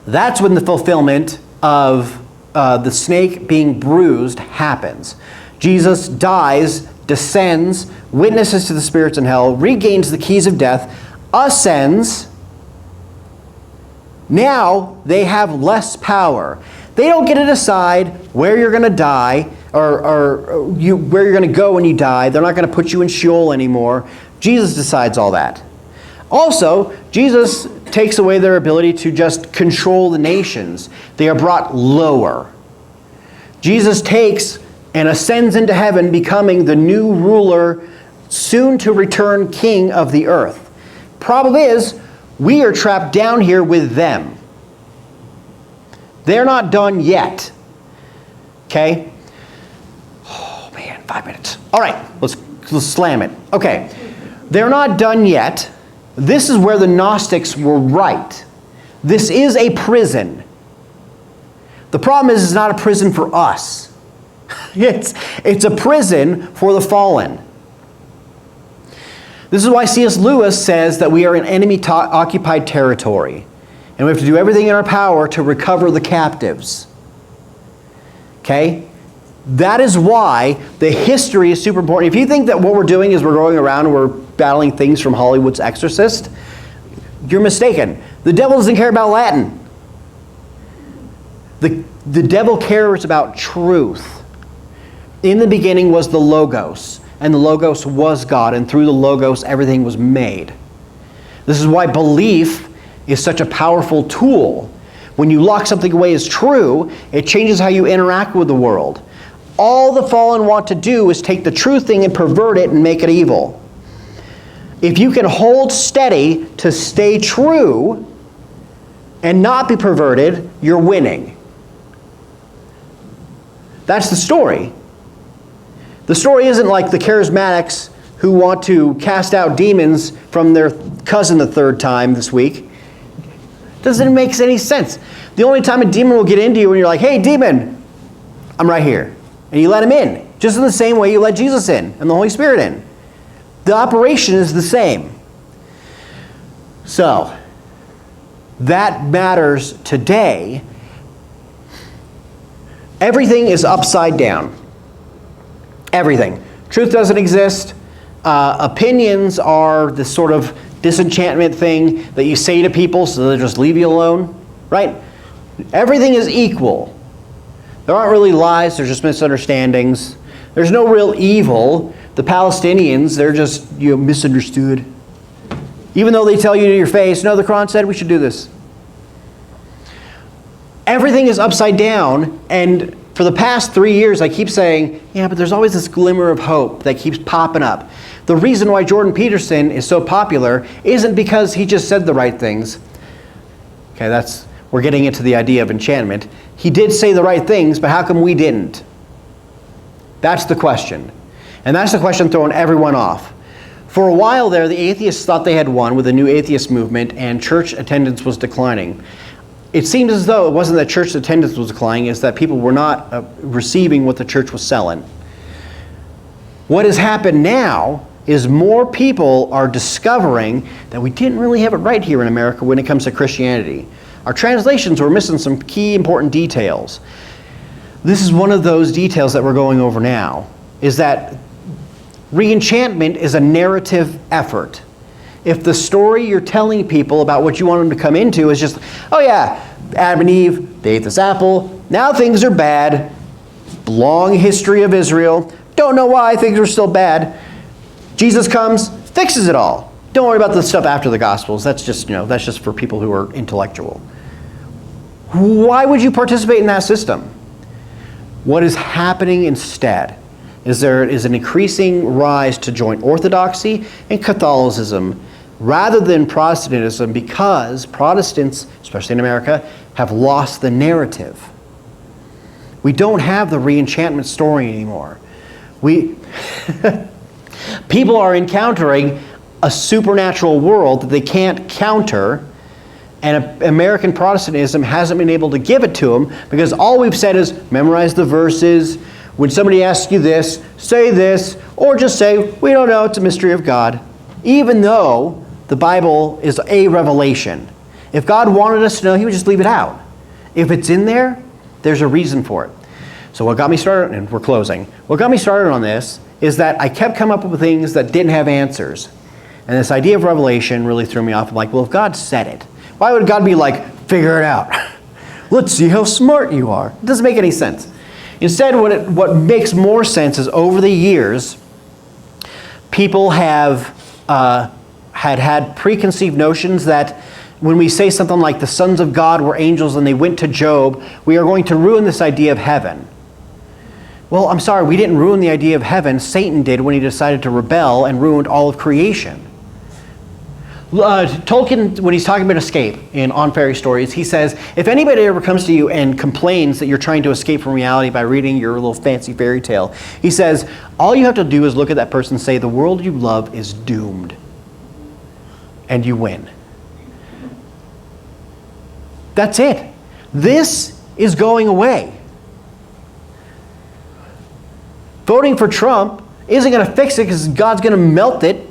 A: That's when the fulfillment of the snake being bruised happens. Jesus dies, descends, witnesses to the spirits in hell, regains the keys of death, ascends. Now they have less power. They don't get to decide where you're going to die or where you're going to go when you die. They're not going to put you in Sheol anymore. Jesus decides all that. Also, Jesus takes away their ability to just control the nations. They are brought lower. Jesus takes and ascends into heaven, becoming the new ruler, soon to return king of the earth. Problem is, we are trapped down here with them. They're not done yet. Okay? Oh man, 5 minutes. All right, let's slam it. Okay, they're not done yet. This is where the Gnostics were right. This is a prison. The problem is it's not a prison for us. It's a prison for the fallen. This is why C.S. Lewis says that we are in enemy-occupied territory, and we have to do everything in our power to recover the captives. Okay? That is why the history is super important. If you think that what we're doing is we're going around and we're battling things from Hollywood's Exorcist, you're mistaken. The devil doesn't care about Latin. The devil cares about truth. In the beginning was the Logos, and the Logos was God, and through the Logos everything was made. This is why belief is such a powerful tool. When you lock something away as true, it changes how you interact with the world. All the fallen want to do is take the true thing and pervert it and make it evil. If you can hold steady to stay true and not be perverted, you're winning. That's the story. The story isn't like the charismatics who want to cast out demons from their cousin the third time this week. Doesn't make any sense. The only time a demon will get into you when you're like, hey, demon, I'm right here. And you let him in, just in the same way you let Jesus in and the Holy Spirit in. The operation is the same. So, that matters today. Everything is upside down. Everything. Truth doesn't exist. Opinions are this sort of disenchantment thing that you say to people so they just leave you alone, right? Everything is equal. There aren't really lies, there's just misunderstandings. There's no real evil. The Palestinians, they're just misunderstood. Even though they tell you to your face, no, the Quran said we should do this. Everything is upside down, and for the past 3 years I keep saying, yeah, but there's always this glimmer of hope that keeps popping up. The reason why Jordan Peterson is so popular isn't because he just said the right things. Okay, we're getting into the idea of enchantment. He did say the right things, but how come we didn't? That's the question. And that's the question throwing everyone off. For a while there, the atheists thought they had won with the new atheist movement, and church attendance was declining. It seemed as though it wasn't that church attendance was declining, it's that people were not receiving what the church was selling. What has happened now is more people are discovering that we didn't really have it right here in America when it comes to Christianity. Our translations were missing some key important details. This is one of those details that we're going over now, is that re-enchantment is a narrative effort. If the story you're telling people about what you want them to come into is just, oh yeah, Adam and Eve, they ate this apple, now things are bad, long history of Israel, don't know why things are still bad, Jesus comes, fixes it all. Don't worry about the stuff after the Gospels. That's just for people who are intellectual. Why would you participate in that system? What is happening instead is there is an increasing rise to join Orthodoxy and Catholicism rather than Protestantism, because Protestants, especially in America, have lost the narrative. We don't have the re-enchantment story anymore. People are encountering a supernatural world that they can't counter, and American Protestantism hasn't been able to give it to them because all we've said is memorize the verses. When somebody asks you this, say this, or just say, we don't know, it's a mystery of God. Even though the Bible is a revelation. If God wanted us to know, he would just leave it out. If it's in there, there's a reason for it. So what got me started, and we're closing, what got me started on this is that I kept coming up with things that didn't have answers. And this idea of revelation really threw me off. I'm like, well, if God said it, why would God be like, figure it out? Let's see how smart you are. It doesn't make any sense. Instead, what makes more sense is over the years, people have had preconceived notions that when we say something like the sons of God were angels and they went to Job, we are going to ruin this idea of heaven. Well, I'm sorry, we didn't ruin the idea of heaven. Satan did when he decided to rebel and ruined all of creation. Tolkien, when he's talking about escape in On Fairy Stories, he says, if anybody ever comes to you and complains that you're trying to escape from reality by reading your little fancy fairy tale, he says, all you have to do is look at that person and say, the world you love is doomed. And you win. That's it. This is going away. Voting for Trump isn't going to fix it because God's going to melt it.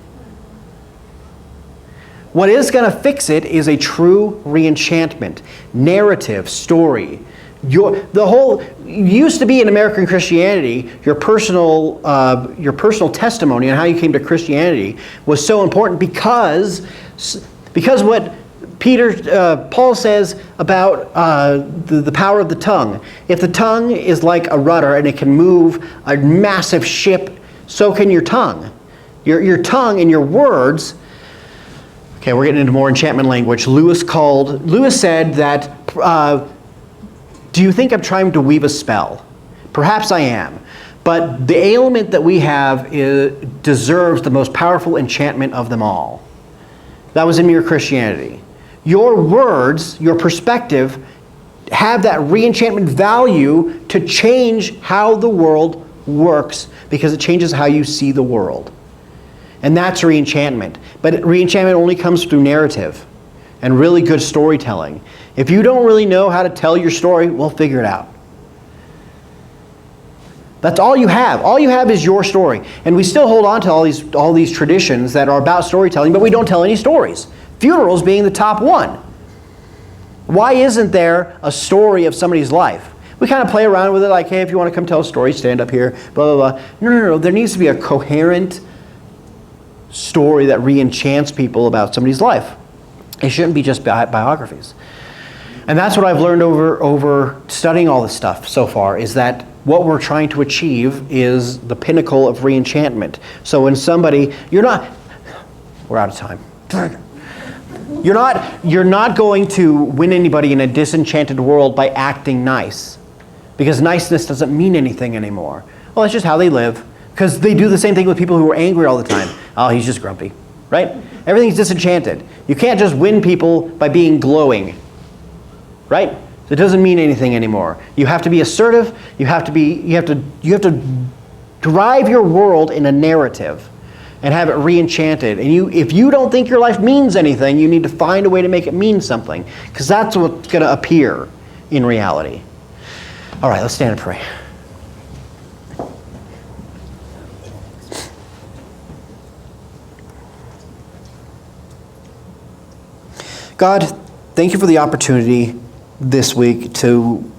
A: What is going to fix it is a true re-enchantment, narrative, story. Used to be in American Christianity, your personal testimony on how you came to Christianity was so important because what Paul says about the power of the tongue. If the tongue is like a rudder and it can move a massive ship, so can your tongue. Your tongue and your words. Okay, we're getting into more enchantment language. Lewis said that, do you think I'm trying to weave a spell? Perhaps I am. But the ailment that we have deserves the most powerful enchantment of them all. That was in mere Christianity. Your words, your perspective, have that re-enchantment value to change how the world works because it changes how you see the world. And that's re-enchantment. But re-enchantment only comes through narrative and really good storytelling. If you don't really know how to tell your story, well, figure it out. That's all you have. All you have is your story. And we still hold on to all these traditions that are about storytelling, but we don't tell any stories. Funerals being the top one. Why isn't there a story of somebody's life? We kind of play around with it like, hey, if you want to come tell a story, stand up here, blah, blah, blah. No. There needs to be a coherent story that re-enchants people about somebody's life. It shouldn't be just biographies. And that's what I've learned over studying all this stuff so far, is that what we're trying to achieve is the pinnacle of re-enchantment. So when somebody, we're out of time. You're not going to win anybody in a disenchanted world by acting nice, because niceness doesn't mean anything anymore. Well, that's just how they live, because they do the same thing with people who are angry all the time. Oh, he's just grumpy, right? Everything's disenchanted. You can't just win people by being glowing, right? It doesn't mean anything anymore. You have to be assertive. You have to drive your world in a narrative and have it re-enchanted. And if you don't think your life means anything, you need to find a way to make it mean something, because that's what's going to appear in reality. All right, let's stand and pray. God, thank you for the opportunity this week to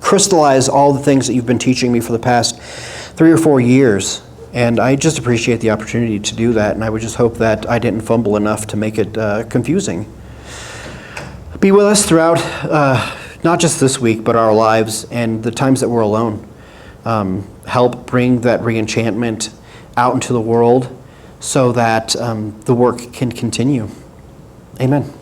A: crystallize all the things that you've been teaching me for the past 3 or 4 years. And I just appreciate the opportunity to do that, and I would just hope that I didn't fumble enough to make it confusing. Be with us throughout, not just this week, but our lives and the times that we're alone. Help bring that re-enchantment out into the world so that the work can continue. Amen.